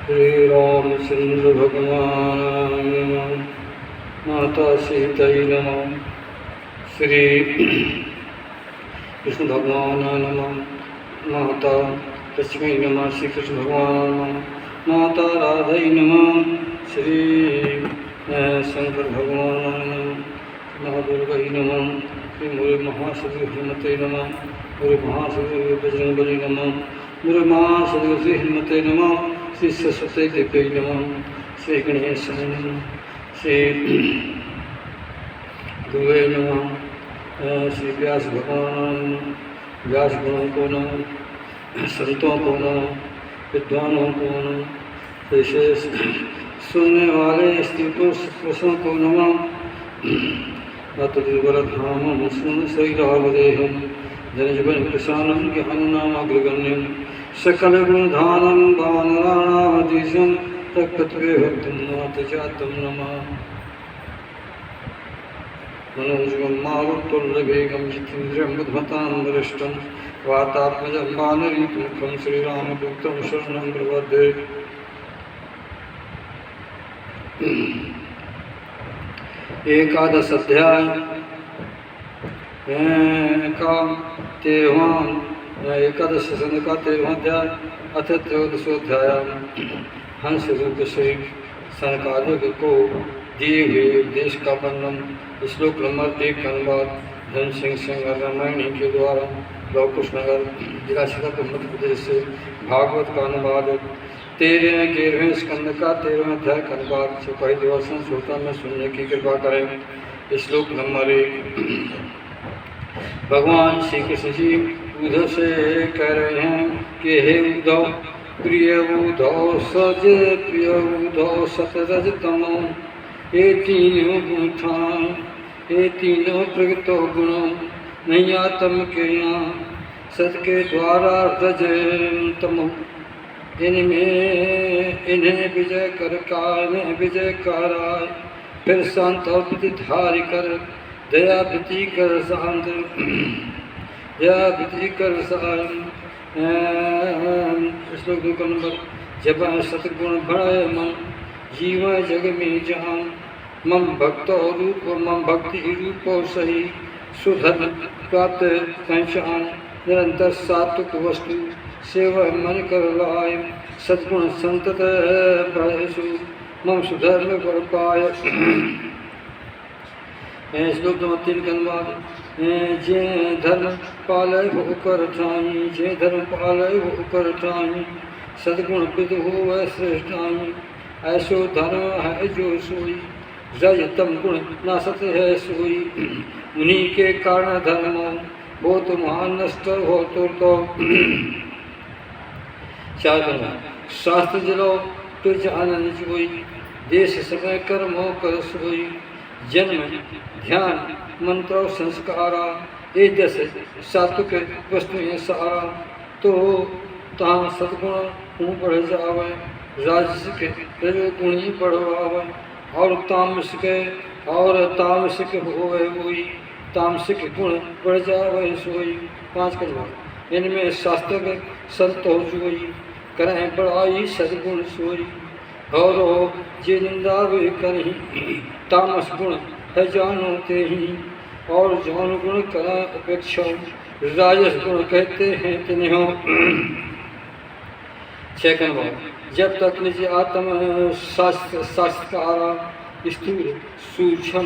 श्री रामचंद्र भगवान माता सीतै नमः। श्री कृष्ण भगवान नमः। माता लक्ष्मी नमः। श्री कृष्ण भगवान नमः। माता राधै नमः। श्री शंकर भगवान नमः। महादुर्गै नमः। श्री मुरे महासुर हिमते नमः। मुरे महासुर बजरंगबली नमः। मुरे महासुर श्री हिमते नमः। श्री सरस्वती देवी नमः। श्री गणेश नमः। श्री गुरुवे नमः। श्री व्यास भगवान नमः। व्यास गुणों को नमः। संतों को नमः। विद्वानों को नमः। विशेष सुनने वाले स्त्री पुरुषों को नमः। अतुर्बलधामं सुन शैलावदेहं जनजीवन प्रसानं ज्ञाननामग्रगण्यं सकलगुणधानं वानराणामधीशं तत्पत्वे भक्तं नाथजातं नमः। मनोजवं मारुतुल्यवेगं जितेन्द्रियं बुद्धिमतां वरिष्ठं वातात्मजं वानरयूथमुखं श्रीरामदूतं शरणं प्रपद्ये। एकादश अध्याय का 13वां एकादश संघ का 13वां अध्याय अथ 13वां अध्याय। हंस रूप से सनकादिक को दिए हुए उपदेश का वर्णन। श्लोक नंबर 1 का अनुवाद धन सिंह सिंह रामायणी के द्वारा लवकुशनगर जिला सीतापुर मध्य प्रदेश से भागवत का अनुवाद। 13वें स्कंद का 13वां अध्याय का अनुवाद। सिपाही दिवसन श्रोता में सुनने की कृपा करें। श्लोक नंबर 1। भगवान श्री कृष्ण जी उद्धव से कह रहे हैं कि हे उद्धव, प्रिय उद्धव सज प्रिय उद्धव सतरज तमो, ये तीनों गुण था, ये तीनों प्रगत गुण नहीं आत्म के यहाँ सत के द्वारा रज तमो। इन्हें विजय कर इन्हें विजय कराय, फिर शांत और प्रतिधारी कर दया प्रीति कर शांत दया प्रीति कर शांत। श्लोक 2 का नंबर। जब सतगुण बढ़ाए मन जीवन जग में जान, मम भक्त रूप मम भक्ति रूप सही सुधर्म प्राप्त पहचान। निरंतर सात्विक वस्तु सेवा मन कर लाय, सद्गुण संतत प्रयसु मम सुधर्म कर पाय। श्लोक नंबर 3 का अनुवाद। जे धर्म पालय वो कर ठाई, जे धर्म पालय वो कर ठाई, सद्गुण विद हो श्रेष्ठाई। ऐसो धर्म है जो सोई, रज तम गुण नासत है सोई। उन्हीं के कारण धर्म हो तो महान नष्ट हो तो। शास्त्र जलो तुझ आनंद जोई, देश समय कर्म हो कर सोई। जन्म ध्यान मंत्र और संस्कारा, ये दस सात्विक वस्तुएं सारा। तो तहाँ सद्गुण बढ़ जावे, राजसिक रजोगुण ही बढ़वावे। और तामसिक होवे वही, तामसिक गुण बढ़ जावे सोई। 5 का जवाब। इनमें शास्त्र संत हो जोई, करें बड़ाई सद्गुण सोई। और जे निंदा वे करही, तामस गुण है जानो ते ही। और जान गुण करें अपेक्षा, राजस गुण कहते हैं तिन्हों। 6 का जवाब। जब तक निज आत्म शास्त्रकारा, स्थूल सूक्ष्म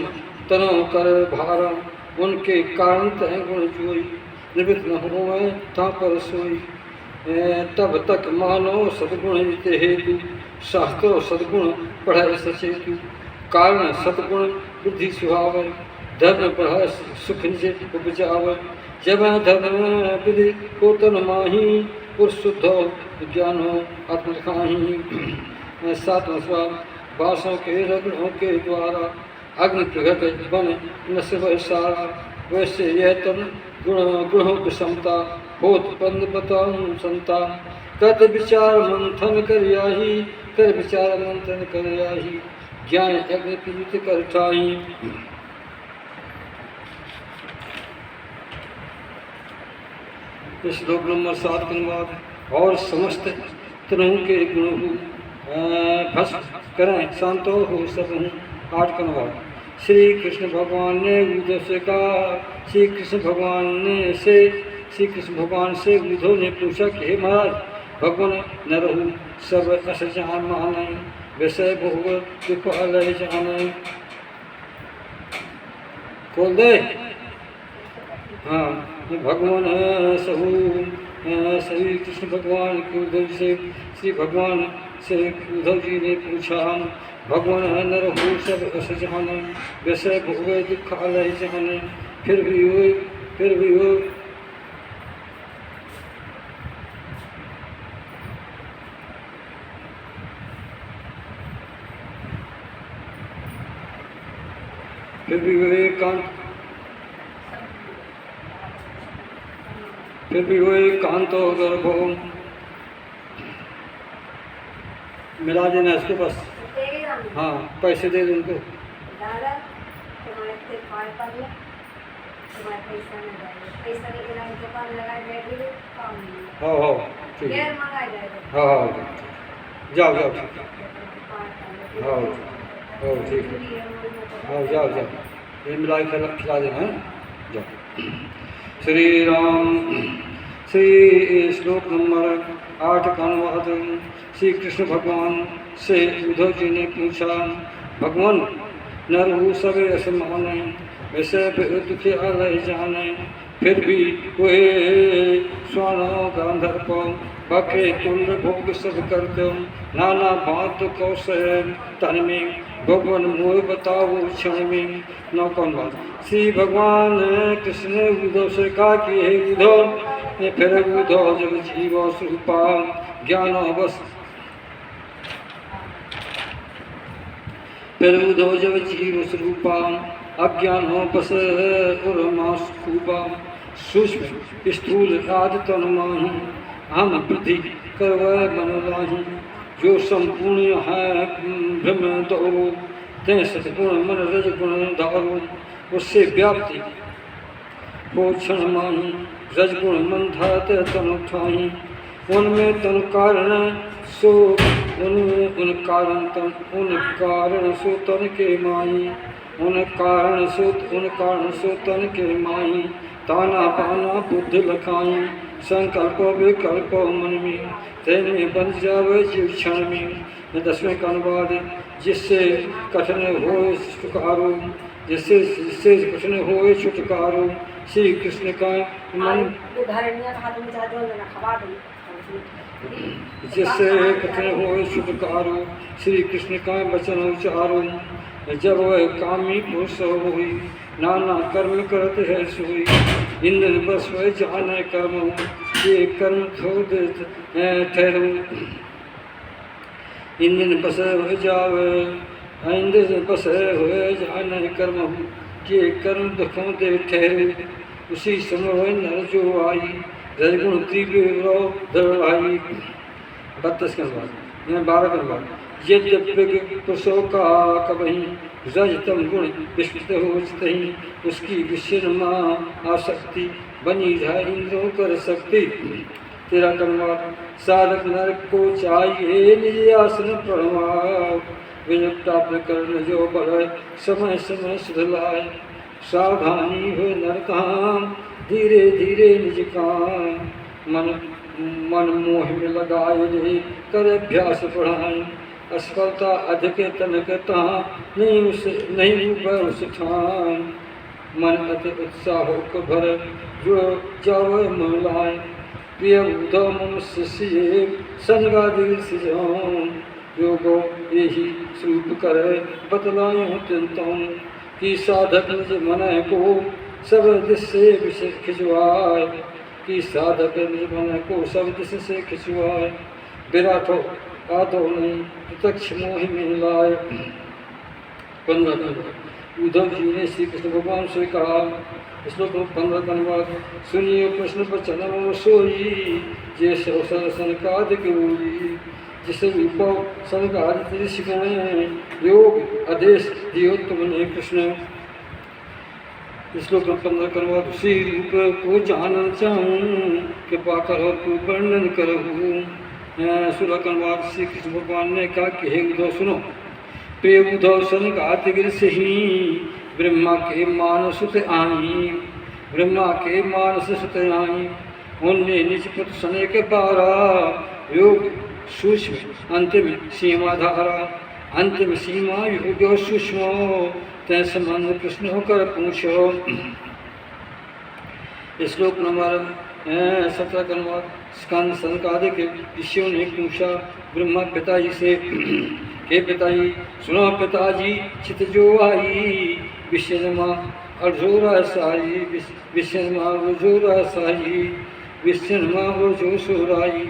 तनों कर भारा, उनके कारण तय गुण जोई। निवृत्त न हो ता पर सोई, तब तक मानो सद्गुण जिते हेतु। शास्त्रो सद्गुण पढ़ाए सचेतु, कारण सद्गुण बुद्धि सुहाव। धर्म पढ़ाए सुख निज उपजाव, जब धर्म विधि को तन माही। पुरुष शुद्ध ज्ञान हो आत्मखाही। 7वां स्वाब। बासों के रगड़ों के द्वारा, अग्नि प्रगट बन न शिव सारा। वैसे यह तन गुणों की समता, होत बंद बताऊं संता। कर विचार मंथन कर याही, कर विचार मंथन कर याही। ज्ञान अग्नि पीड़ित कर ठाई। श्लोक नंबर 7 के अनुवाद। और समस्त तनहु के गुण हो भस्म करें शांतो हो सब हूँ। 8 कनवा। श्री कृष्ण भगवान ने उद्धव से कहा, श्री कृष्ण भगवान से उद्धव ने पूछा कि हे महाराज, भगवान न रहू सब अस जान माने, विषय बहु दुख अलय जाने। खोल दे। हाँ, भगवान सहू श्री कृष्ण भगवान के उद्धव से श्री भगवान से उद्धव जी ने पूछा, भगवान न रहू सब अस जाने, विषय भोग दुख अलय जाने। फिर भी हो फिर भी वो एकांत गर्भो मिला देना इसको बस। हाँ, पैसे दे दो उनको। हाँ ठीक है। हाँ जाओ हाँ ठीक है। हाँ जाओ ये मिलाई खिला देना है। जाओ। श्री राम। श्री श्लोक नंबर 8 का अनुवाद। श्री कृष्ण भगवान से उद्धव जी ने पूछा, भगवान न रहू सब ऐसे माने, वैसे दुखी अलय जाने। फिर भी कोई स्वानो गांधर्प बाके तुल्य भोग सब करते, नाना भात कौशल तन में भगवान मोह बताओ क्षण में। 9 कौन बात। श्री भगवान कृष्ण ने उद्धव से कहा कि हे उद्धव, फिर उद्धव जब जीव स्वरूपा ज्ञान अवस फिर उद्धव जब जीव स्वरूपा अज्ञान हो बस खूबा सूक्ष्म स्थूल आदि तन माही, हम वृद्धि करवै मन लाही। जो संपूर्ण है ब्रह्म दौरो, तें सतगुण मन रज गुण धारो। उससे व्याप्ति हो क्षण माही, रजगुण मन धारते तन उठाही। उनमें तन कारण सो उन कारण सो तन के माही, उन कारण सो तन के माही। ताना पाना बुद्धि लखाई, संकल्प विकल्प मन में, तेने बन जावे जीव क्षण में। 10वें का अनुवाद। जिससे कठिन हो छुटकारो, जिससे कठिन हो छुटकारो। श्री कृष्ण का मन जिससे कठिन हो छुटकारो, श्री कृष्ण का वचन उचारो। जब वह कामी पुरुष हुई, नाना कर्म करते है सोई। इंद्र बस वह जाने कर्म, ये कर्म थोड़े ठहरो। इंद्र बस हो जावे, इंद्र बस हुए जाने कर्म, ये कर्म दुखों दे ठहरे। उसी समय नर जो आई, रजगुण तीव्र धराई। 32 के बाद 12 के बाद। यद्यपि पुरुषों का कबही रजतम गुण विस्तृत हो, उसकी विषय आसक्ति बनी है इंद्रों कर सकती। 13 का साधक नर को चाहिए निज आसन प्रणवाय, विजय प्राप्त करने जो बढ़े समय समय सुधलाए। सावधानी हो नर काम, धीरे धीरे निज काम। मन मोह में लगाए रे, कर अभ्यास बढ़ाए। असफलता अधिक तनकता नहीं उस ठान। मन अति उत्साह को भर जो जावे महिलाएं। प्रिय उद्धव मम शिष्य संगादि सिजाऊं, योगो यही स्वरूप करे बतलायो चिंताऊं। कि साधक निज मन को सब दिश से विषय खिंचवाए, कि साधक निज मन को सब दिश से खिंचवाए। विराटो आतो नहीं प्रत्यक्ष मोहि में लाए। 15 उद्धव जी ने श्री कृष्ण भगवान से कहा। श्लोक 15 का अनुवाद। सुनिए प्रश्न पर चरण सोई, जैसे अवसर सनकादिक बोली। जिसे रूप सनकादिक ऋषिगण योग आदेश दियो तुमने कृष्ण। श्लोक 15 का अनुवाद। उसी रूप को जानना चाहूँ, कृपा करो तू वर्णन करूँ। सुलकनवाद श्री कृष्ण भगवान ने कहा कि हे उद्धव सुनो, प्रिय उद्धव सनकात गिर सही ब्रह्मा के मानस सुत आई, ब्रह्मा के मानस सुत आई, उनने निज पुत्र सने के पारा, योग सूक्ष्म अंतिम सीमा धारा, अंतिम सीमा योग सूक्ष्म, तय संबंध कृष्ण होकर पूछो। श्लोक नंबर 17 का अनुवाद। स्कंद सनकादिक ऋषियों ने पूछा ब्रह्मा पिताजी से, हे पिताजी सुनो पिताजी, चित जो आई विश्वमा अर्जोरा साई, विश्वमा अर्जोरा साई, विश्वमा अर्जो सोराई,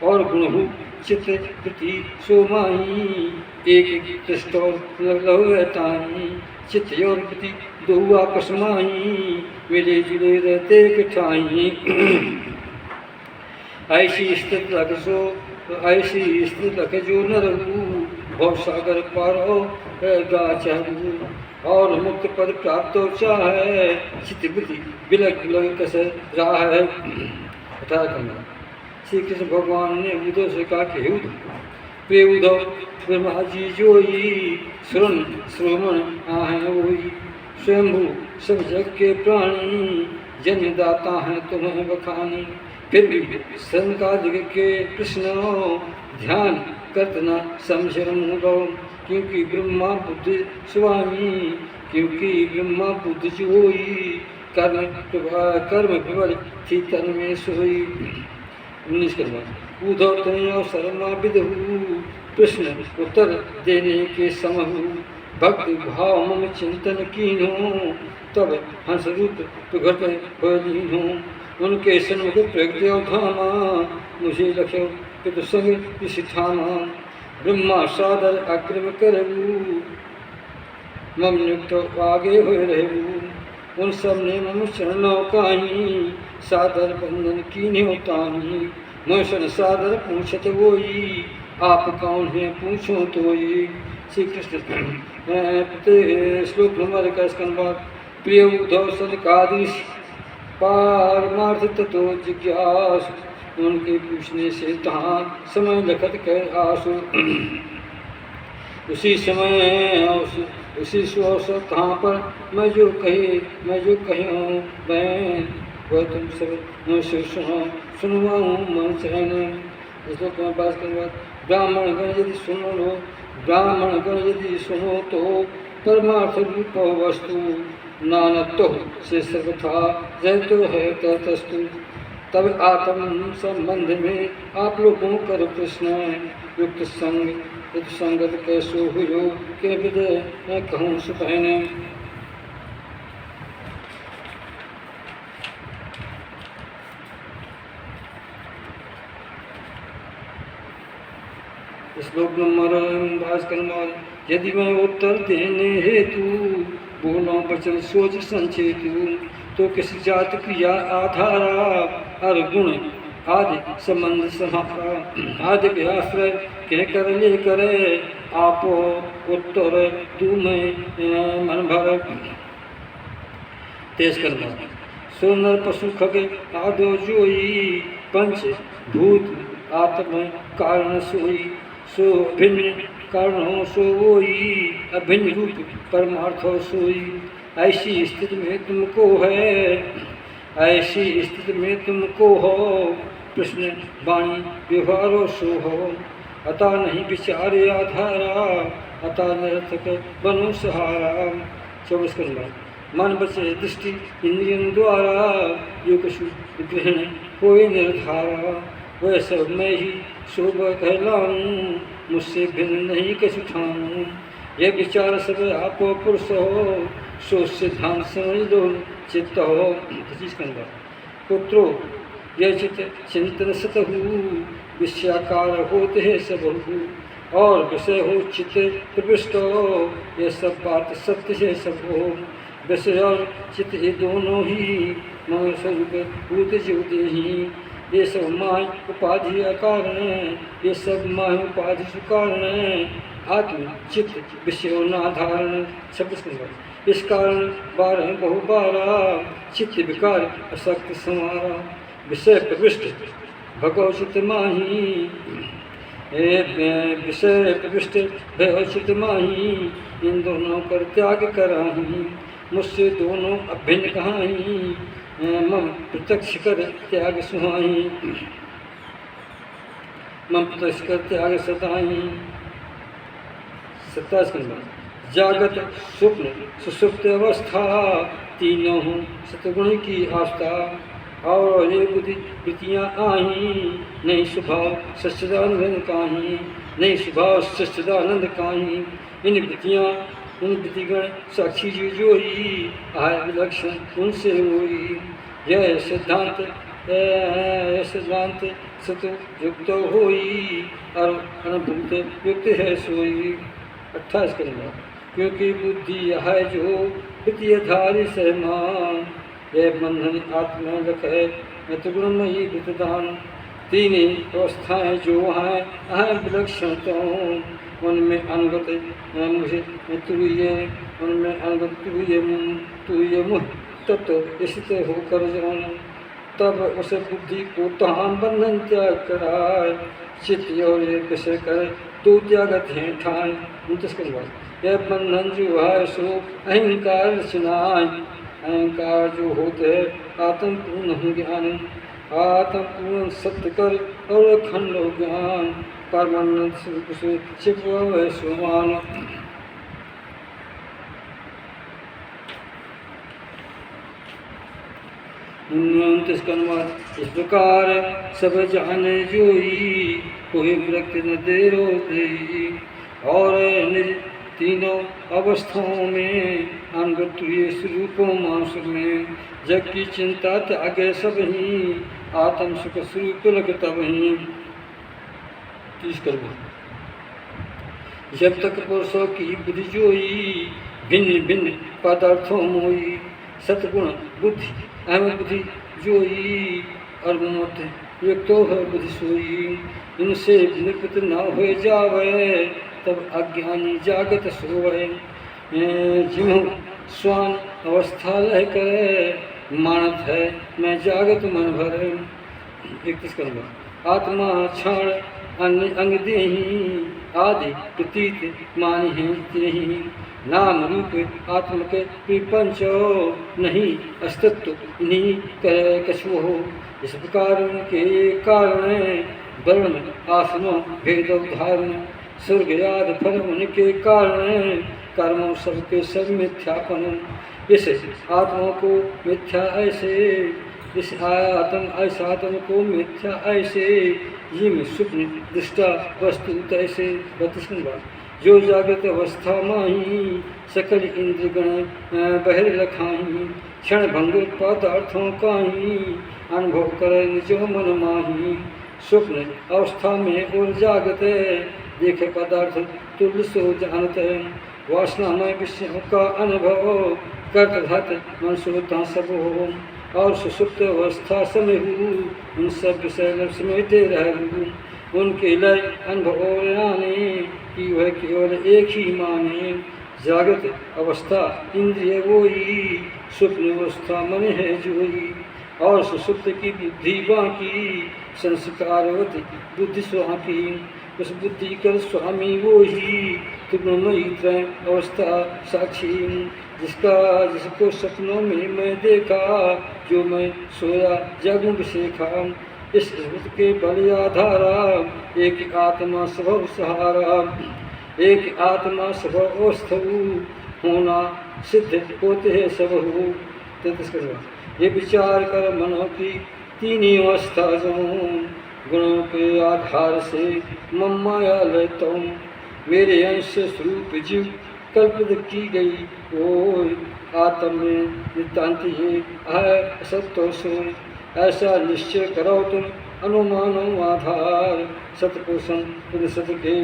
और गुणभू चित प्रति सोमाई, एक दृष्टो लवताई, चित्त और प्रति दो आपस माई, मिले जुले रहते कठाई। ऐसी स्थित लग जो, ऐसी स्थित लग जो न रहू, भव सागर पारो गा चाहू, और मुक्त पद प्राप्त हो चाहे, चित्त बुद्धि बिलक बिलक कस रहा है। श्री कृष्ण भगवान ने उद्धव से कहा कि हे उद्धव, प्रिय उद्धव ब्रह्मा जी जोई, श्रवण श्रवण आहे वही, स्वयंभू सब जग के प्राणी, जन्मदाता हैं तुम्हें बखानी, फिर भी सनकादिक के कृष्ण ध्यान करतना समझो, क्योंकि ब्रह्मा बुद्धि स्वामी, क्योंकि ब्रह्मा बुद्धि जोई, कर्म विवल थी तन में सोई। 19 कर्म उद्धव तनय शर्मा विदहु, कृष्ण उत्तर देने के समहु, भक्ति भाव मम चिंतन कीन्हो, तब हंस रूप प्रगट हो, उनके सन्मुख प्रगट्यो धामा, मुझे लख्यो पितु संग इस ठामा, ब्रह्मा सादर अग्रम करबू, मम नियुक्त आगे हो रहू, उन सब ने मम चरणों काहीं, सादर बंधन कीन्हो ताहीं, मोशन सादर पूछत वोई, आप कौन है पूछो तोई। श्री कृष्ण श्लोक नंबर 21 का अनुवाद। प्रिय उद्धव सनकादिश पारमार्थ तत्व जिज्ञास, उनके पूछने से तहाँ समय लखत कर आसु, उसी समय उसी अवसर कहाँ पर मैं जो कहूँ बहन, वह तुम सब सुनवाऊँ मन चैन। श्लोक में 22 के बाद। ब्राह्मण गण यदि सुनो लो, ब्राह्मण गण यदि सुनो तो परमार्थ रूप वस्तु, नानत्व से सर्वथा रहतो है तस्तु, तब आत्म संबंध में आप लोगों कर प्रश्न, युक्त संग युक्त संगत कैसो हुयो के विदय मैं कहूँ सुपहने। श्लोक नंबर 22 का अनुवाद। यदि मैं उत्तर देने हेतु बोलो वचन सोच संचेतु, तो किसी जात क्रिया आधारा हर गुण आदि संबंध समारा, आदि के आश्रय कह कर ले करे, आपो उत्तर तू मैं मन भर। 23 का अनुवाद। सुंदर पशु खग आदो जोई, पंच भूत आत्म कारण सोई, सो भिन्न कारण सो वोई, अभिन्न रूप परमार्थ सोई। ऐसी स्थिति में तुमको है, ऐसी स्थिति में तुमको हो, कृष्ण वाणी व्यवहारो सो हो, अतः नहीं विचारे आधारा, अतः निरर्थक बनो सहारा। 24 का अनुवाद। मन बचे दृष्टि इंद्रियन द्वारा, जो कछु ग्रहण होए निर्धारा, वह सब मैं ही शोभ कहलाऊँ, मुझसे भिन्न नहीं कछु ठाऊँ। यह विचार सब आपो पुरुष हो, सो सिद्धांत समझ लो चित्त हो। 25 का अनुवाद। पुत्रो यह चित्त चिंतन सतहु, विषयाकार होते है सबहु, और विषय हो चित्त प्रविष्ट हो, यह सब बात सत्य है सब हो। विषय और चित्त ये दोनों ही मम स्वरूप भूत जीव ही, ये सब माय उपाधि अकारण, ये सब माय उपाधि सुकारण, आत्म चित्त विषयों नाधारण। 26 का। इस कारण 12 बहुबारा, चित्त विकार असक्त समारा, विषय प्रविष्ट भगवचित माही, विषय प्रविष्ट भयचित माही, इन दोनों कर त्याग कराही, मुझसे दोनों अभिन्न कहाही, मम प्रत्यक्ष कर त्याग सुहाई, मम प्रत्यक्ष कर त्याग सताई। 27 जागत स्वप्न सुसुप्त अवस्था, तीनों सतगुण की आस्था, और ये बुद्धि वृत्तियाँ आही, नहीं स्वभाव सच्चिदानंद काही, नहीं स्वभाव सच्चिदानंद काही। इन वृत्तियाँ उन वृत्तिगण साक्षी जी जोई, आय विलक्षण उनसे हुई। यह सिद्धांत सत युक्त होई, और अनुभूत युक्त है सोई। 28 क्योंकि बुद्धि है जो वृत्तीय धारी सहमान, यह बंधन आत्मा लख है त्रिगुणमयी विद्दान। तीन अवस्थाएं जो हैं अहम विलक्षण, तो उनमें अनुगत मुझे तुये, उनमें अनुगत तुये मुह तत्व स्थित होकर जान। तब उस बुद्धि को तहाँ बंधन त्याग कराए, चित्त और विषय कर दो त्यागत हैं ठाए। 29 यह बंधन जो है सो अहंकार रचनाए, अहंकार जो होते है आत्म पूर्ण ज्ञान, आत्म पूर्ण सत्य कर और अखंड ज्ञान, परमानंद स्वरूप से छिपा है सुमान। 29 इस प्रकार सब जाने जोई, कोई विरक्त न दे रो देई, और निज तीनों अवस्थाओं में अनुगत हुए स्वरूपों मांस में, जग की चिंता त्यागे सब ही, आत्म सुख स्वरूप लगता वहीं। 30 जब तक पुरुषों की बुद्धि जोई, भिन्न भिन्न पदार्थों मोई, सतगुण बुद्धि अहम बुद्धि जोई, और मत युक्तो है बुद्धि सोई। इनसे निवृत्त न हो जावे, तब अज्ञानी जागत सोवे। जिम्ह स्वान अवस्था लह करे, मानत है मैं जागत मन भर। 31 आत्मा क्षण अन्य अंग देही, आदि प्रतीत मानी है तेही, नाम रूप आत्म के विपंचो, नहीं अस्तित्व इन्हीं करे कछुओ हो। इस प्रकार उनके कारण वर्ण आसनों भेद धारण, स्वर्ग आदि फल उनके कारण, कर्मों सबके सब मिथ्यापन। इस आत्मा को मिथ्या ऐसे, इस आत्म ऐसा आत्म को मिथ्या ऐसे, ये में स्वप्न दृष्टा वस्तु तैसे। 32 जो जागृत अवस्था माही, सकल इंद्रगण बहर लखाही, क्षण भंग पदार्थों काही, अनुभव करे निजो मन माही। स्वप्न अवस्था में और जागत, देखे पदार्थ तुल्य सो जानत, वासना में विषयों का अनुभव, कर्त धत मन सोता सब हो, और सुसुप्त अवस्था समय हूँ, उन सब विषय समेटे रहूँ, उनके लय अनुभव और आने की वह केवल एक ही माने। जागृत अवस्था इंद्रिय वोई, स्वप्न अवस्था मन है जोई, और सुसुप्त की बुद्धि बाकी, संस्कारवती बुद्धि स्वामी। उस बुद्धि कर स्वामी वो ही त्रिगुणमयी त्रय अवस्था साक्षी, जिसको सपनों में मैं देखा, जो मैं सोया जगमुख सीखा। इस स्मृति के बल आधारा, एक आत्मा स्वभाव सहारा, एक आत्मा स्वभाव अवस्थऊ, होना सिद्ध होते हैं सब हो। 33 ये विचार कर मनो की तीनी अवस्था जो, गुणों के आधार से मम माया लेता हूँ, मेरे अंश स्वरूप जीव कल्पित की गई ओय, आत्म में नितांति है सत्य सोय। ऐसा निश्चय करो तुम अनुमानो आधार, सतपुरुषम पुरुषत के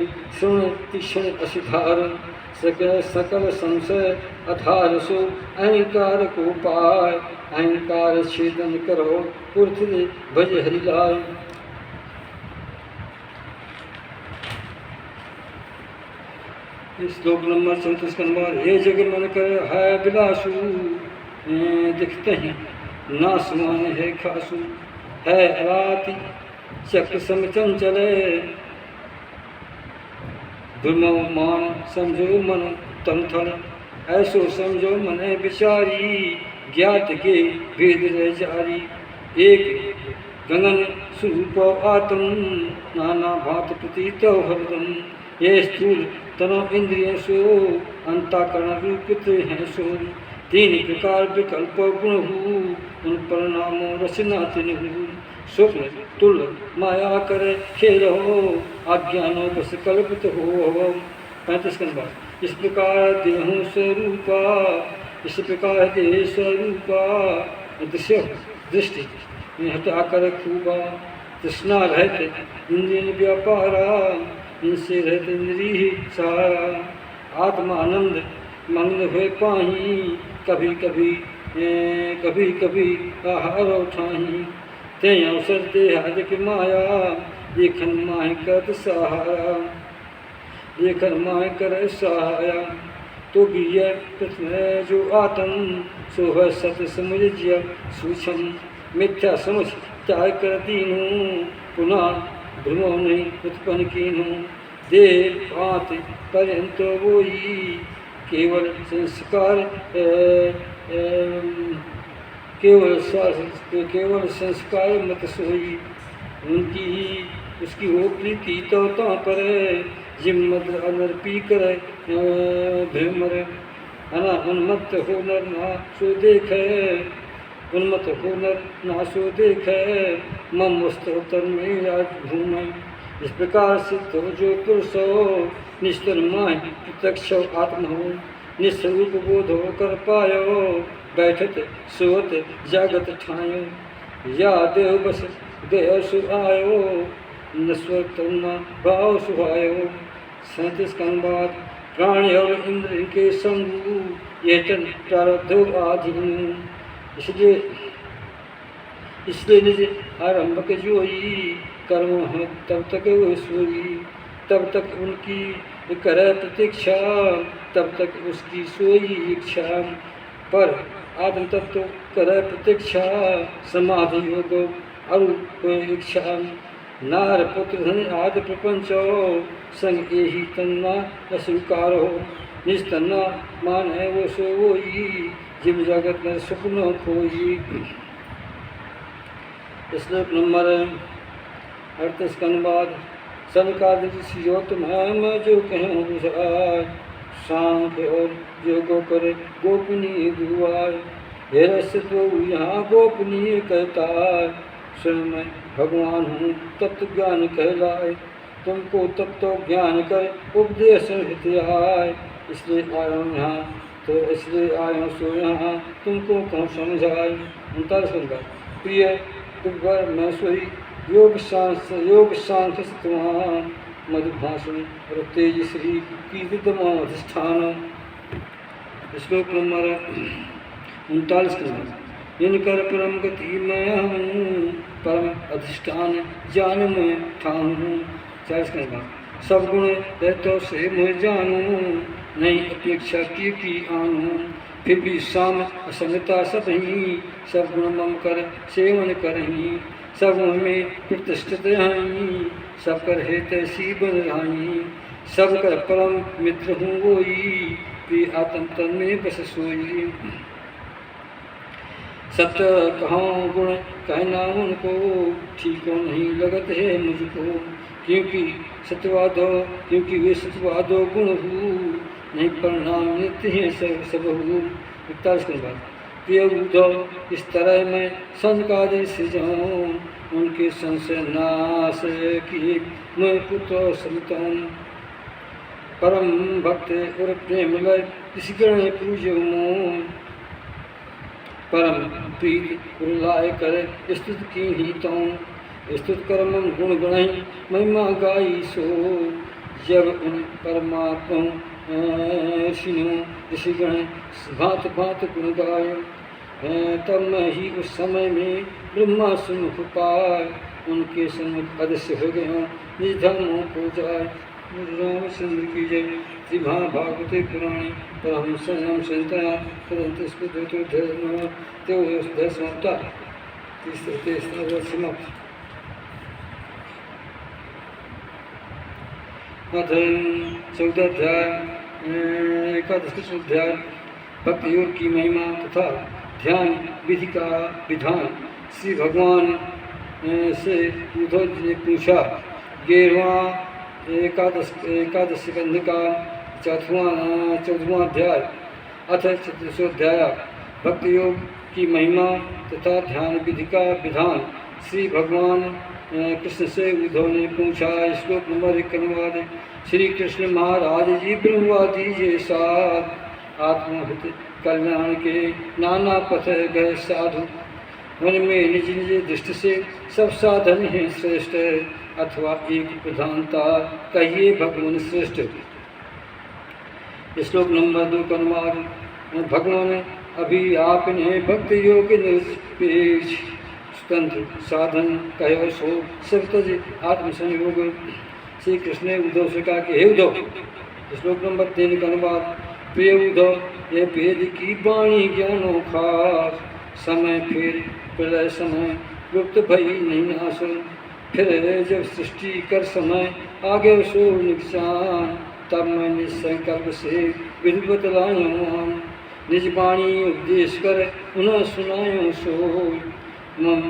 सुन तीक्ष्ण असिधार, सकल संशय अधार सो अहंकार को पाय, अहंकार छेदन करो पृथ्वी भज हरिलाय। श्लोक नंबर 34 हे जग मन कर है विलासु, दिखते हैं नासमान है खासु, है अराति चक्र सम चंचल दुर्मो मान समझो मन तम थल ऐसो समझो मन विचारी ज्ञात के भेद रह जारी एक गगन स्वरूप आत्म नाना भात प्रतीत हरदम ये स्थूल तनो इंद्रिय सो अंताकरण रूपित है सो तीन प्रकार विकल्प गुण हूँ उन परिणामों रचना तिन हूँ स्वप्न तुल माया कर खेल हो अज्ञानों बस कल्पित हो 35 नंबर इस प्रकार देहु स्वरूपा इस प्रकार देह स्वरूपा दृश्य दृष्टि हटाकर खूबा तृष्णा रहते इंद्रिय व्यापारा इनसे रहते इंद्रिय सारा आत्मानंद मंगल हुए पाही कभी कभी आहार उठाही ते अवसर दे हज के माया देखन माह कर सहारा देखन माह कर सहाया तो भी यह पृथ्वी जो आत्म सो है सत समझ जिया सूक्ष्म मिथ्या समझ चाह कर दीनू पुनः भ्रमो नहीं उत्पन्न कीनू दे पात पर्यंत वोई केवल संस्कार केवल संस्कार मत सोई उनकी उसकी हो प्रीति तो पर जिम्मत अनर पी कर भ्रमर अना उन्मत्त हो नर ना सो देख उन्मत्त हो नर ना सो देख मम वस्त्र में आज घूम इस प्रकार से तो जो पुरुष हो निश्चर माह प्रत्यक्ष आत्म हो निस्वरूप बोध होकर पायो बैठत सोत जागत ठायो या देव बस गयो सुहायो नस्वर तन्ना भाव सुहायो 37 बाद प्राण और इंद्र के संग ये तन प्रारब्ध आधीन इसलिए निज आरंभक जोई कर्म है तब तक वो सोई तब तक उनकी करे प्रतीक्षा तब तक उसकी सोई इच्छा पर आत्म तत्व करे प्रतीक्षा समाधि योग अरूप इच्छा नार पुत्र धन आदि प्रपंचो संग यही तन्ना अस्वीकार हो निस्तन्ना मान है वो सो वोई जिम जगत में सुपनो खोई। श्लोक नंबर 38 के बाद सनकादियो तुम्हें जो कहूँ बुझाय सांख्य और योगो करे गोपनीय दुआय हे रस तो यहाँ गोपनीय कहता है स्वयं मैं भगवान हूँ तत्व ज्ञान कहलाए तुमको तत्व ज्ञान कर उपदेश हितयाय इसलिए आया हूँ यहाँ तो इसलिए आया हूँ सो यहाँ तुमको कहूँ समझाए 39 प्रिय तुम मैं सोई योग सांख्य सत्वान मधुभाषण और तेज श्री कीर्तिमा अधिष्ठान। श्लोक नंबर 39 के इनकर परम गति मैं हूँ परम अधिष्ठान जान मैं ठान हूँ। 40 के बाद सब गुण रहते से मैं जानूँ नहीं अपेक्षा की आनूँ फिर भी साम असंगता सब ही सब गुण मम कर सेवन करही सब में प्रतिष्ठित हैं सब कर हे तैसी बन रही सब कर परम मित्र हूँ वोई प्रिय आत्म तन में बस सोई सत्य कहाँ गुण कहना उनको ठीक नहीं लगत है मुझको क्योंकि वे सत्यवादो गुण हूँ नहीं परिणाम नित्य है सब हूँ। 41 के बाद प्रिय उद्धव इस तरह मैं संस्कार से जाऊँ उनके संशय नाश की मैं पुत्र संतन परम भक्त और प्रेम लय इस गण पूज्य मोन परम प्रीत उल्लाय कर स्तुत की ही तौं स्तुत कर्मम गुण गणई महिमा गाई सो जब उन परमात्मा सिनो ऋषि गण भांत भांत गुण गाय तब मैं ही उस समय में ब्रह्मा सुमुख पाए उनके सम्मुख अदृश्य हो गया निज धर्मों को जाए। रामचंद्र की जय। श्री महाभागवते पुराणे परमहंस संतया समाप्त। अथ चौदहाध्याय एकादश अध्याय भक्ति योग की महिमा तथा ध्यान विधि का विधान। श्री भगवान से उद्धव जी ने पूछा। 11वां एकादश स्कंध का 14वां अध्याय अथ चतुर्थोध्याय भक्ति योग की महिमा तथा ध्यान विधि का विधान। श्री भगवान कृष्ण से उद्धव ने पूछा। श्लोक नंबर 1 अनुवाद। श्री कृष्ण महाराज जी ब्रह्मवादी जे साथ आत्महित कल्याण के नाना पथ गए साधु, उनमें निज निज दृष्टि से सब साधन हैं श्रेष्ठ, अथवा एक प्रधानता कहिए भगवान श्रेष्ठ। श्लोक नंबर 2 का अनुवाद। भगवान अभी आपने भक्ति योग निरपेक्ष तंत्र साधन कहो सो सब तज आत्मसंयोग। श्री कृष्ण ने उद्धव से कहा कि हे उद्धव। श्लोक नंबर 3 का अनुवाद। प्रिय उद्धव, ये वेद की वाणी ज्ञानो खास, समय फिर प्रलय समय गुप्त भई नहीं नाश, फिर जब सृष्टि कर समय आगे सो नुकसान, तब मैं निसंकल्प से विधिवत लायो, निज वाणी उपदेश कर उन्हें सुनायो सो, मम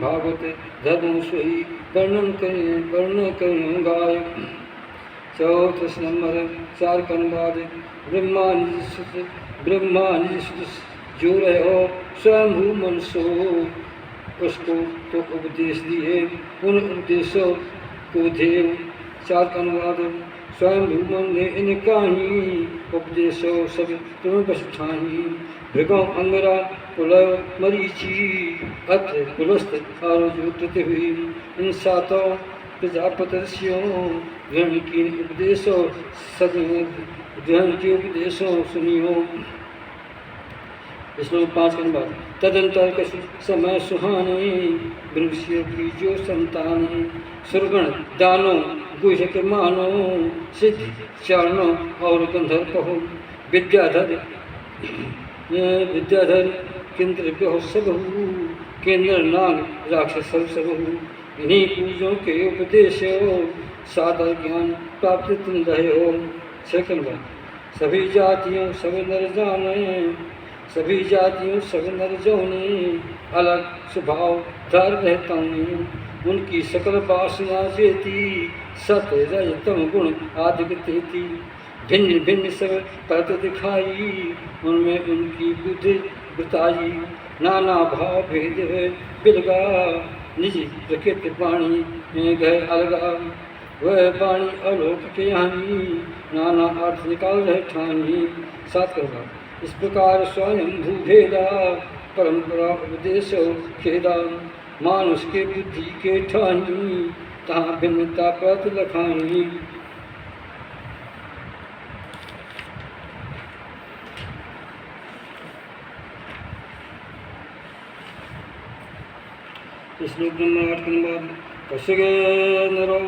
भागवत धर्म सोई वर्णन करूँ गाय। चौथ नंबर 4 का अनुवाद। ब्रह्मा निज जो रहो स्वयं मन सो, उसको तो उपदेश दिए उन उपदेशों को देव। 4 का अनुवाद। स्वयं मन ने इनका ही उपदेशो सब तुम बस ठाही, भृगो अंगरा पुलव मरीची अत्र पुलस्त आरोजुत हुई, इन सातों प्रजापतियों ग्रहण की उपदेशों सदियों ग्रहण की उपदेशों सुनियो। श्लोक 5 के बाद। तदंतर कछु समय सुहाने, मनुष्य की जो संतान, सुरगण दानो गुहक मानो, सिद्ध चारणों और गंधर्व कहो, विद्याधर किंद्र सबहु, केंद्र नाग राक्षस सबहु, इन्हीं पूजों के उपदेश सादर ज्ञान प्राप्त तुम रहे हो। सेकंड बार। सभी जातियों सब नर जाने, सभी जातियों सब नर जाने, अलग स्वभाव धर रहता हूँ, उनकी सकल वासना जेती, सत्य रजतम गुण आदि तेती, भिन्न भिन्न सब परत दिखाई, उनमें उनकी बुद्धि बताई, नाना भाव भेद है बिलगा, निज प्रकृति वाणी में गए अलगा, वह वाणी अलोक के हानि, नाना अर्थ निकाल रहे ठानी। 7 करवा। इस प्रकार स्वयं भूभेदा परंपरा उपदेश खेदा, मानुष के बुद्धि के ठानी, तहाँ भिन्नता परत लखानी। श्लोक नंबर 8 के बाद। कशग नरो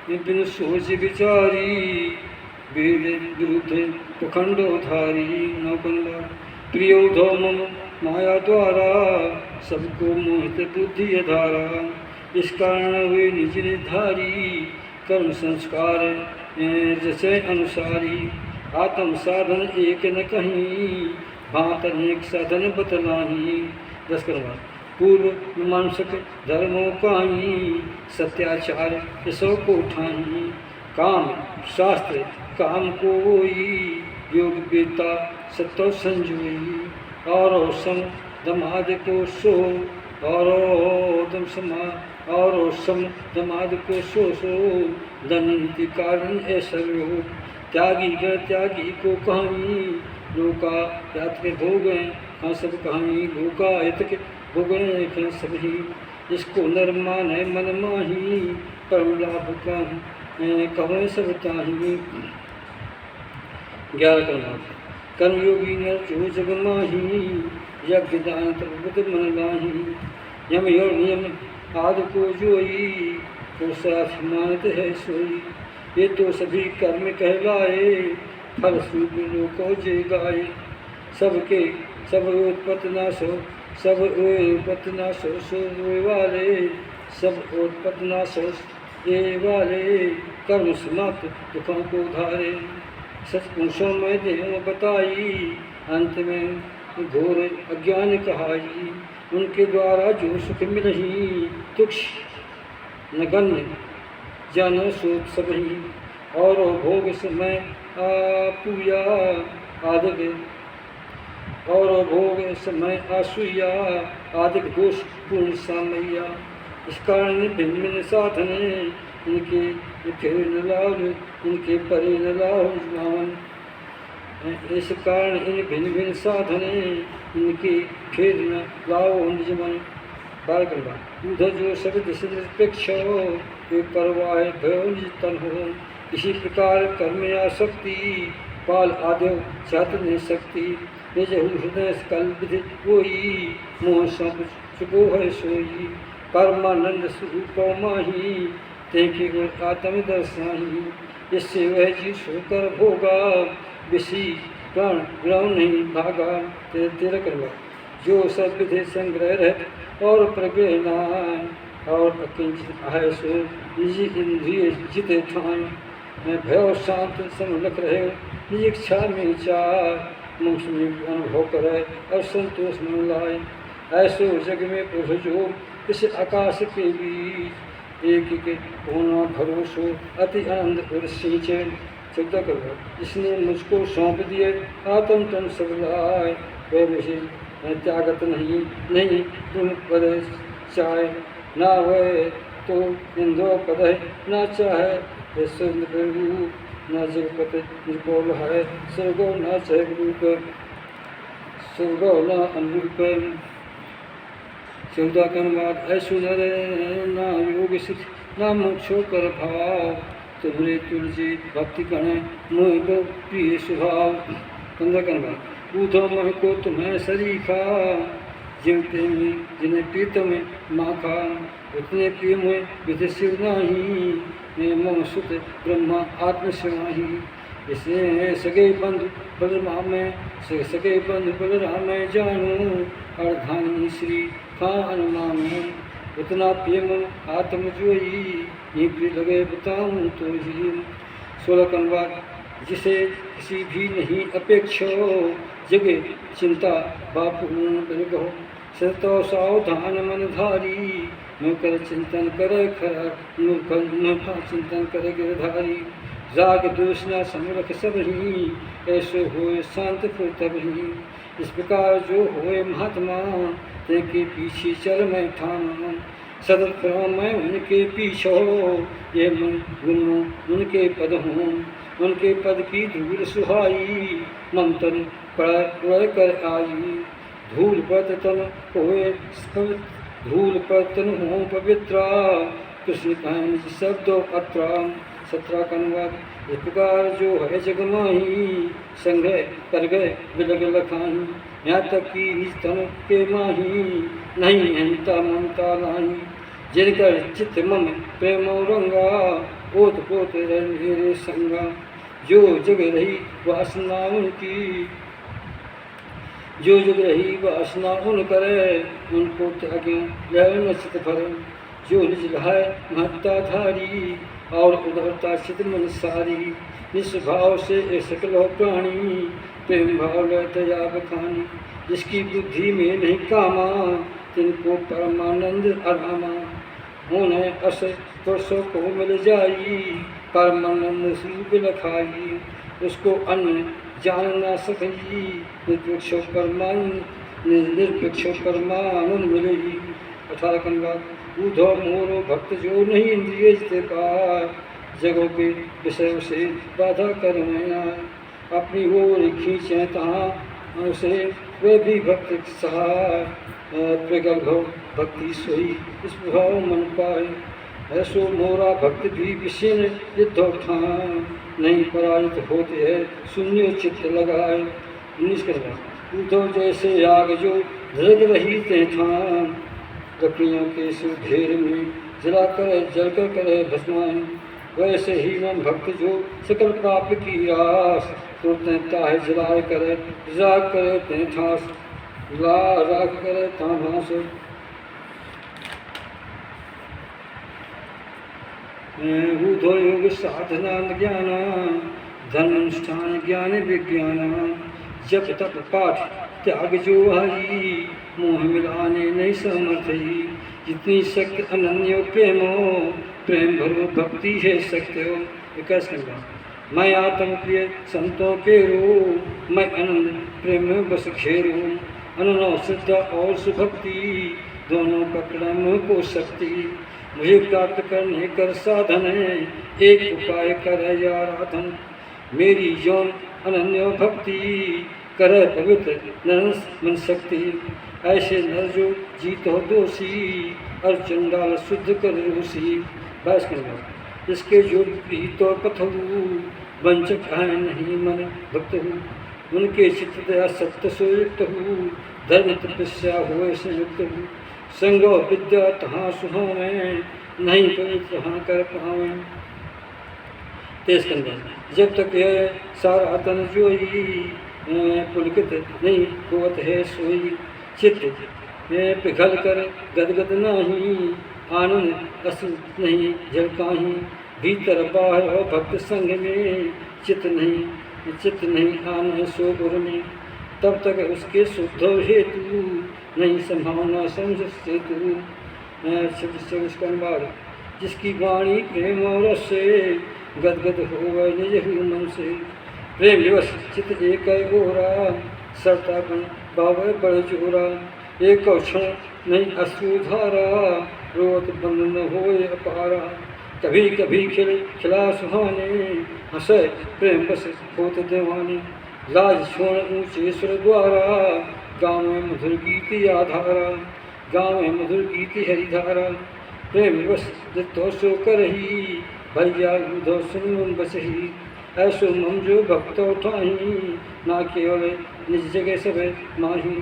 विपिन सोच विचारी, वेद विरुद्ध प्रखंडोधारी। 9 के। प्रिय उद्धव मम माया द्वारा, सबको मोहित बुद्धि धारा, इस कारण वे निज निर्धारी, कर्म संस्कार जैसे अनुसारी, आत्म साधन एक न कहीं, भांत अनेक साधन बतलाही। 10 करवा। पूर्व मीमांसक धर्मों काई, सत्याचार यसो को ठानी, काम शास्त्र काम कोई, योग वेता सत्तो संजोई, और सम दमाद को सो, और सम दमाद को सो, दंड कारण ऐसा योग, त्यागी गण त्यागी को कहानी, लोका यात्र भोग हाँ सब कहानी, लोका हित के भोगन सभी, इसको नर माने मन माही, परम लाभ कहो सब ताही। 11 करना। कर्मयोगी नर जो जग माही, यज्ञ दान तप मन लाही, यम योग नियम आदि को जोई, तो साथ मानत है सोई, ये तो सभी कर्म कहलाए, फल सूप लोको जे गाए, सबके सब उत्पत्ति नाशो, सब उत्पत्ति नाशो सो वाले, सब उत्पत्ति नाशो ये वाले कर्म समाप्त दुखों को धारे। सच पुरुषों में देह बताई, अंत में घोर अज्ञान कहाई। उनके द्वारा जो सुख मिलही, तुक्ष नगण्य जान सोच सबही। और भोग समय आपूया आदिक, और भोग समय आसूया आदिक दोष पूर्ण सामैया। इस कारण भिन्न भिन्न साधन इनके फिर न लाभ, इनके परे न लाभ। इस कारण इन भिन्न भिन्न साधन इनके फिर न लाओ निज मन। बालगंगा उधर जो शब्द से निरपेक्ष हो, एक परवाह भयो निज तन हो। इसी प्रकार कर्म या शक्ति पाल आदि चाहत नहीं सकती। निज हृदय कल विधि कोई, मोह सब चुको है सोई। परमानंद स्वरूप माही, तेके गुण आत्म दर्शाही। इससे वह जी सोकर भोगा, विषी प्राण ग्रहण नहीं भागा। तेरा करवा जो सब विधि संग्रह रह और प्रग्रह नाय, और अकिंचित आय सो निज इंद्रिय जित ठान। भय शांत समलख रहे, निज इच्छा में चार। मुख में अनुभव करे और संतोष मन लाए। ऐसो जग में पुरुष जो इस आकाश के बीच, एक के होना भरोसो अति आनंद और सिंचे। चौदह करो जिसने मुझको सौंप दिए आत्म तन सब लाए। वह मुझे त्यागत नहीं नहीं तुम पद चाहे। ना वह तो इंद्रो पद ना चाहे प्रभु। न जगपत निर्बोल है स्वर्गो न जगरूप, स्वर्गो न अनुरूप। चौदह कर्माद ऐसो नर ना योग सिद्ध ना मोक्षो कर भाव। तुम्हारे तुलसी भक्ति गण मोह को प्रिय स्वभाव। 15 कर्माद ऊधो मोह को तुम्हें सरीखा, जीवते में जिन्हें प्रीतम माखा। उतने प्रिय मोह विधि शिव नाही, मोह सुत ब्रह्मा आत्म शिवाही। इसे सगे बंधु बलराम में, सगे बंधु बलराम में जानू। अर्धानी श्री खान मानू, उतना प्रिय मन आत्म जोई। ये प्रिय लगे बताऊँ तो ही। 16 कनवाद जिसे किसी भी नहीं अपेक्षा, जगे चिंता बाप हो। सतो सावधान मन धारी, नौकर चिंतन करे खरा। नौका चिंतन करे गिरधारी। राग दूषणा समरख सब ही, ऐसो होए शांत फिर तब ही। इस प्रकार जो होए महात्मा, तेके पीछे चल मैं ठाना। सदत करो मैं उनके पीछे, ये मन गुनो उनके पद हूँ। उनके पद की धूल सुहाई, मंथन पड़ कर आई। धूल पर तन होए धूल पर तन हो पवित्रा, कृष्ण कहन शब्दों अत्रा। 17 का अनुवाद इस प्रकार जो है जग माही, संग्रह कर गए विलग लखाही। यहाँ तक कि निज तन के माही, नहीं अहंता ममता नाही। जिनकर चित्त मम प्रेम रंगा, ओत पोत रे संगा। जो जग रही वासना उनकी, जो जग रही वासना उन करे। उनको त्यागे यह नचित फल, जो निज लहाय महत्ता धारी। और उदारता चित मन सारी, निस्भाव से सकल हो प्राणी। प्रेम भाव दया बखानी, जिसकी बुद्धि में नहीं कामा। तिनको परमानंद आरामा, उन्हें अस पुरुषों को मिल जाई। परमानंद स्वरूप लखाई, उसको अन्न जान ना सकी। निरपेक्ष परमानंद मिलेगी। 18 कन्वा ऊधो मोरो भक्त जो नहीं इंद्रिय जिते पार। जगों के विषय से बाधा कर अपनी ओर खींचे तहाँ से, वे भी भक्त सहाय। प्रगल्भ भक्ति सोई इस प्रभाव मन पाए। ऐसो मोरा भक्त भी विषय युद्ध ठान। नहीं पराजित होते है शून्य चित्त लगाए। 19 करवा ऊधो जैसे आग जो धरग रही ते ठान। लकड़ियों के सिर ढेर में जला कर जल कर करे भस्माएं। वैसे ही मन भक्त जो सकल पाप की आस। तो ताहे जलाए करे राग करे ते ठास। राग करे ताभास। ऊर्ध्व योग साधना ज्ञान धर्म अनुष्ठान ज्ञान विज्ञान जप तप पाठ त्याग जो हरी मोह मिलाने नहीं समर्थ ही जितनी शक्ति अनन्यो प्रेमो प्रेम भरो भक्ति है सत्यो विकास करना मैं आत्म प्रिय संतों के रो मैं आनंद प्रेम में बस घेरो अनन्य श्रद्धा और सुभक्ति दोनों पकड़ा मुँह को शक्ति मुझे प्राप्त करने कर साधन है एक उपाय कर आराधन मेरी यौन अनन्य भक्ति कर पवित्र नर मन शक्ति ऐसे नर जो जीत हो दोषी और चंडाल शुद्ध कर रोषी बस करना इसके जो तो पथहु वंचक है नहीं मन भक्त हूँ उनके चित्त दया सत्य सुयुक्त हूँ धर्म तपस्या हो संयुक्त हूँ संग विद्या तहाँ सुहावे नहीं पवित्र हाँ कर पावे तेज कंधा जब तक यह सारा तन जोई पुलकित नहीं होत है सोई चित्त पिघल कर गदगद नहीं आनंद अस नहीं झलकाही भीतर बाहर हो भक्त संग में चित्त नहीं आनंद सो गुर में तब तक उसके शुद्ध हेतु नहीं संभावना समझ सेतु बाद जिसकी वाणी प्रेम और रस से गदगद हो गए निज मन से प्रेम विवश चित्त एक ओरा सरता बन बाबे बड़े जोरा एक क्षण नहीं अश्रुधारा रोत बंद न होए अपारा कभी कभी खिला सुहाने हंसे प्रेम बस होत दीवाने लाज छोड़ ऊंचे स्वर द्वारा गाँव में मधुर गीत आधारा गाँव में मधुर गीत हरिधारा प्रेम बस जितो सो करही भैया उधो सुन बसही ऐसो मम जो भक्त उठाही ना केवल निज जगह सब माही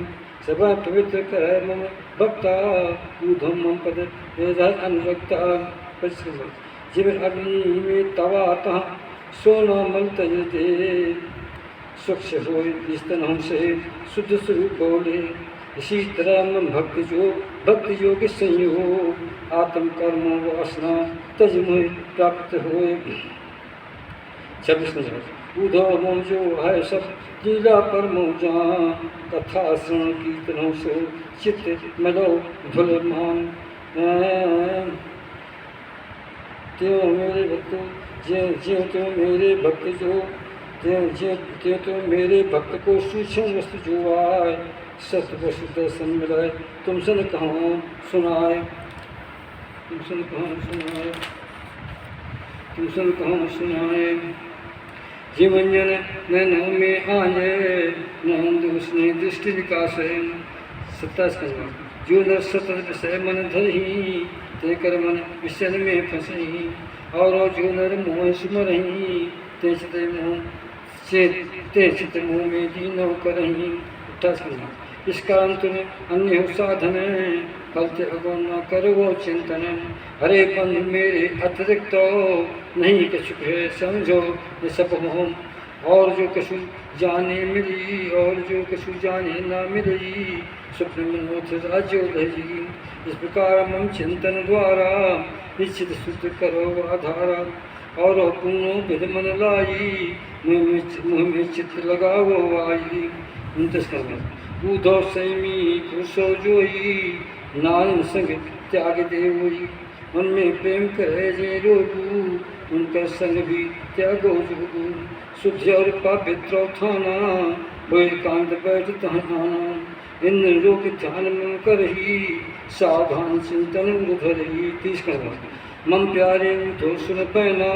सब पवित्र कर मम भक्ता ऊधो मम पद अनुरक्ता जिव अग्नि में तवा तहाँ सोना मल तज दे स्वच्छ हो स्तन हमसे शुद्ध स्वरूप बोले इसी तरह मन भक्ति योग संयोग आत्म कर्म वासना तज मुझ प्राप्त होए 26 उधो मोह जो है सब लीला पर मोजा कथा श्रवण कीर्तनों से चित्त मलो धुल मान त्यों मेरे भक्त ज्यों त्यों मेरे भक्त जो त्यों त्यों मेरे भक्त को सूक्ष्म वस्तु जो आए सत्य वस्तु दर्शन मिलाए तुम सन कहाँ सुनाए तुम सन कहाँ सुनाए जीवंजन नैनों में आए नंद उसने दृष्टि विकास है 27 का जो नर सतत विषय मन धरही ते कर मन विषय में फंसही और जो नर मोह सुमरही ते चित मोह में दीनो करही 28 का इस कारण तुम्हें अन्य हो साधन फलते अगो न करो वो चिंतन हरे बंधु मेरे अतिरिक्त नहीं कछु है समझो ये सब मोह और जो कछु जाने मिली और जो कछु जाने ना मिली स्वप्न मनोथ राज्यो धरी इस प्रकार मम चिंतन द्वारा निश्चित शुद्ध करो आधारा और पुण्यो विध मन लाई मुँह में चित्त लगाओ आई 29 का ऊधो सैमी पुरुषो जोई नारायण संग त्याग देवोई उनमें प्रेम करे जे रोगू उनका संग भी त्यागो जोगू शुद्ध और पवित्र थाना वो एकांत बैठ तहाना इन लोक ध्यान में करही सावधान चिंतन उधरही 30 का मम प्यारे उधो सुन पैना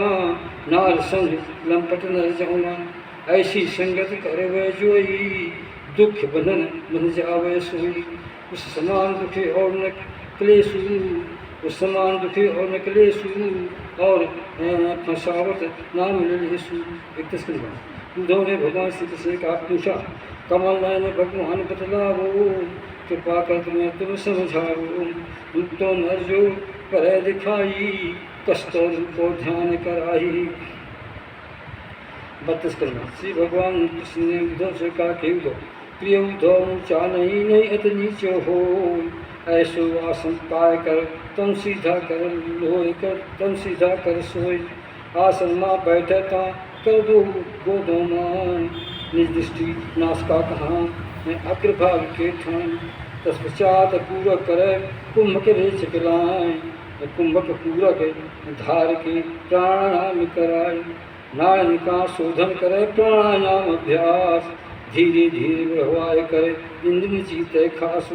नार संग लंपट नर जाऊना ऐसी संगत करे वह जोई दुख बंधन बन जावे सोई उस समान दुखे और न क्लेशु उस समान दुखे और न क्लेशु और फंसावत नाम लेसु 31 का उद्धव ने भगवान श्री कृष्ण का पूछा कमल नयन भगवान बतलावो कृपा कर तुम्हें तुम समझाओ तो नर जो पर दिखाई कष्टों को ध्यान कराई 32 का श्री भगवान कृष्ण ने उद्धव से कहा कि उद्धव प्रिय उद्धव ऊँचा नहीं अत नीचो हो ऐसो आसन पाए कर तन सीधा कर लोय कर तन सीधा कर सोए। आसन माँ बैठे ता कर दो गोदों मान, निज दृष्टि नासका कहाँ मैं अग्रभाग के ठान। तत्पश्चात पूरक करे कुंभ के रेच लाए, कुंभक पूरक धार के प्राणायाम कराए। नारायण का शोधन करे प्राणायाम अभ्यास, धीरे धीरे बढ़वाए करे इंद्र जीते खास।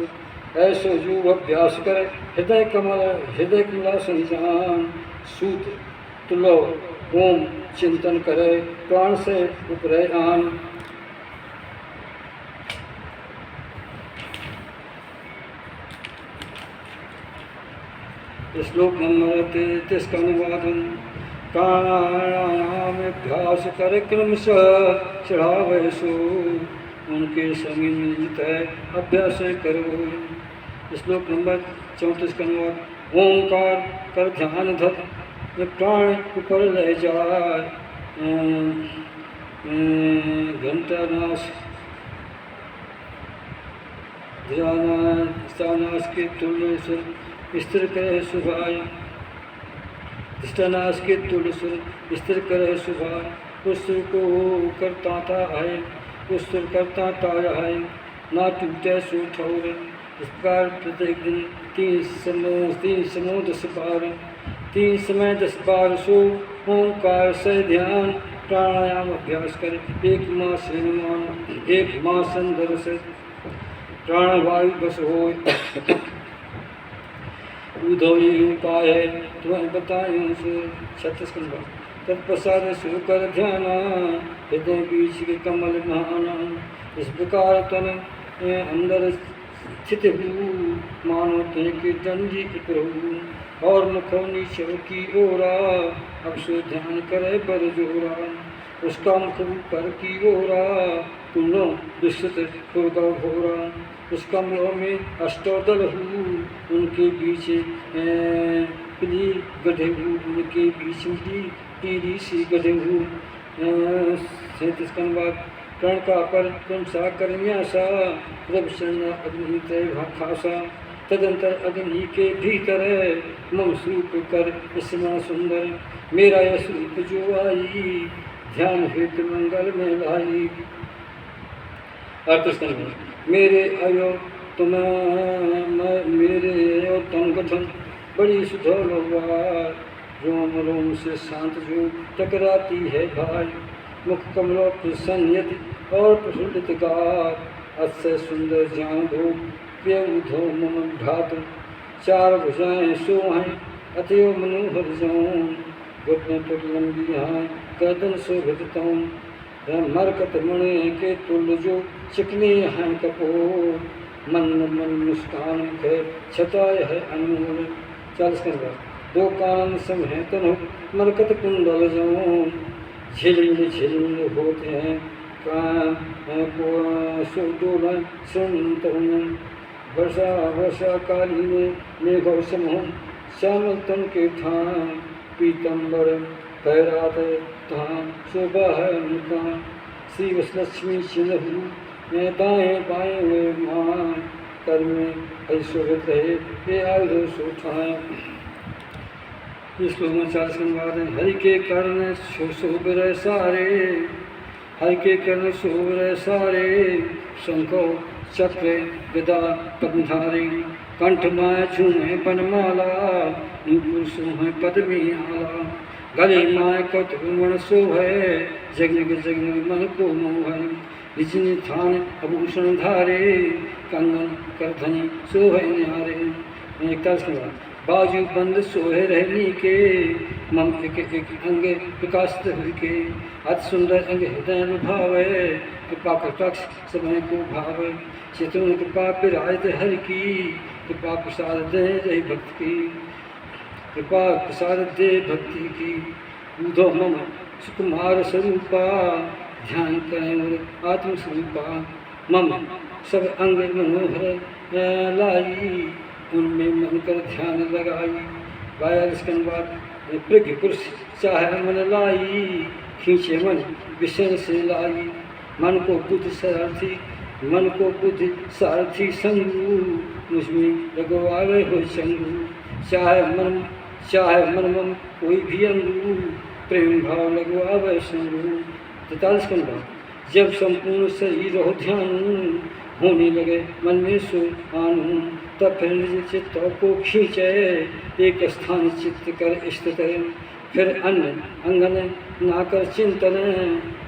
ऐसो जो अभ्यास करे हृदय कमला संजान, सूत तुलो ओम चिंतन करे प्राण से उपरे आन। श्लोक नंबर 33 का अनुवादन। प्राणायाम अभ्यास कर क्रमशः चढ़ावे सो, उनके संग निज अभ्यास करो। श्लोक नंबर 34 का अनुवाद। ओंकार कर ध्यान धर प्राण ऊपर ले जाए, घंटानाश ध्यानाश के तुल्य सुर स्थिर करे सुभाय, दृष्टानाश के तुल्य सुर स्थिर करे सुभाय। उस सुर को करता था है, उस सुर करता ताया है, ना टूटे सो ठौर। इस प्रकार प्रत्येक दिन 3 समय 10 बार, 3 समय 10 बार सो ओंकार से ध्यान प्राणायाम अभ्यास कर। 1 मास मान 1 मास अंदर से प्राणवायु बस हो। उधो ये उपाय है तुम्हें बताऊं से 36 का। तत्पश्चात शुरू कर ध्याना हृदय बीच के कमल नहाना। इस प्रकार तन अंदर स्थित हूँ मानो ते के दंडी प्रभु, और मुखो नीचे की ओरा अब सो ध्यान करे बर जोरा। उसका मुख ऊपर की ओरा तुनो दुष्ट होगा घोरा। उसका मुँह में अष्टोदल हूँ उनके बीच पीली गढ़े हूँ, उनके बीच में पीली सी गढ़े हूँ। 37 का अनुवाद। प्रण का पर तुम सा करन्यासा, रब सन्ना अग्नि तय खासा। तदंतर अग्नि के भीतर मम स्वरूप कर स्मरण सुंदर, मेरा यह स्वरूप जो आई ध्यान हेतु मंगल में लाई। अर्थ मेरे अयो तुम मेरे अयो तम गठन बड़ी सुधौल वार, रोम रोम से शांत जो टकराती है भाई। मुख कमलों प्रसन्नति और प्रफुल्लित गात, अस्य सुंदर जान धो प्रिय उधो मम ढात। 4 भुजाएं सो हैं अतयो मनोहर जौन, घुटने पर लंबी हैं गर्दन शोभितौन। मरकत मणि के तुल्य जो चिकनी हैं कपोर, मन मन मुस्कान है छटाय है अनमोल। 40 का। 2 कान सम है तनु मरकत कुंडल जौन, झिलमिल झिलमिल होते हैं कान सुडोलन सुनतन। वर्षा वर्षा काली में मेघो समूह श्यामल तन के ठान, पीतम्बर पैरात तहाँ शोभा है उनका। श्री लक्ष्मी चिन्हू मैं दाएँ बाएँ हुए मान, कर में ऐश्वर्य रहे ये आयुध सोठाएँ। इस लोग में 40 अनुवाद है। हरि के कर्ण शोभ रहे सारे, हरि के कर्ण शोभ रहे सारे, शंखो चक्र गदा पद्मधारी। कंठ माय झूमे बनमाला, नुपुर सोहे पद्मी आला। गले माय कौतुक गुण शोभे, जगमग जगमग मन को मोहन। निज थान आभूषण धारे, कंगन करधनी शोभे न्यारे। 41 के बाद। बाजू बंद सोहे रहनी के, मम एक अंग प्रकाशित के। अति सुंदर अंग हृदय में भावे, कृपा कटाक्ष समय को भावे। चेतन कृपा पिरायत हर की, कृपा प्रसाद दे जय भक्त की। कृपा प्रसाद दे भक्ति की। उधो मम सुकुमार स्वरूपा, ध्यान करें और आत्म स्वरूपा। मम सब अंग मनोहर लाई, उनमें मन कर ध्यान लगाई। 42 के अनुवाद। प्रज्ञ पुरुष चाहे मन लाई, खींचे मन विषय से लाई। मन को बुद्धि सारथी संगू, मुझमें लगवावे हो चंगू। चाहे मन मम कोई भी अंगू, प्रेम भाव लगवावे संगू। 43 का भाव। जब संपूर्ण शरीर हो ध्यान, होने लगे मन में सो आनू, तब फिर निज चित्त को खींचे, एक स्थान चित्त कर स्थित। फिर अन्य अंगन ना कर चिंतन,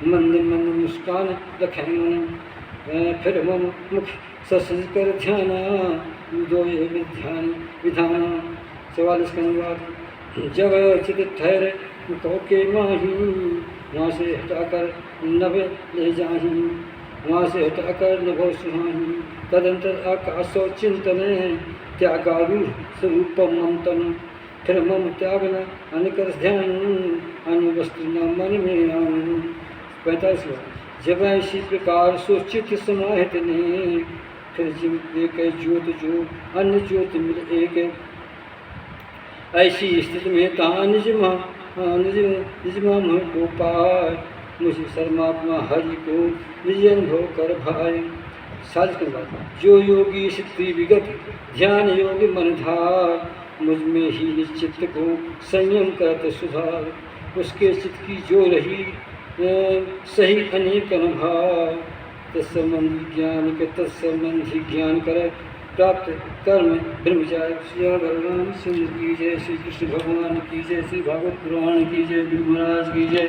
मंद मंद मुस्कान रखें मन। फिर मम मुख ससज कर ध्याना, दो ये विधाना। 44 का अनुवाद। जब चित ठहरे मुखों के माही, वहाँ से हटाकर नभ ले जाही, वहाँ से हटाकर नभो सुहाही। तदंतर आकाशो चिंतन, त्यागारू स्वरूप ममतन। फिर मम त्याग न अनिकर ध्यान, अन्य वस्तु न मन में आन। 45। जब इसी प्रकार सोचित समाहित ने, फिर जीव एक ज्योत जो अन्य ज्योत मिल एक। ऐसी स्थिति में ता निज माम को पाए, मुझे सर्मात्मा हरि को निज अनुभव कर भाई। 7 के बाद। जो योगी स्थिति विगत ध्यान योग मन धार, मुझ में ही निश्चित को संयम करत सुधार। उसके चित्त की जो रही सही अनेक अनुभव, तत्संबंधी ज्ञान के तत्संबंधी ज्ञान करे, प्राप्त कर्म ब्रह्म जाए। श्री भगवान सिंह की जय, श्री कृष्ण भगवान की जय, श्री भागवत पुराण की जय, गुरु महाराज की जय।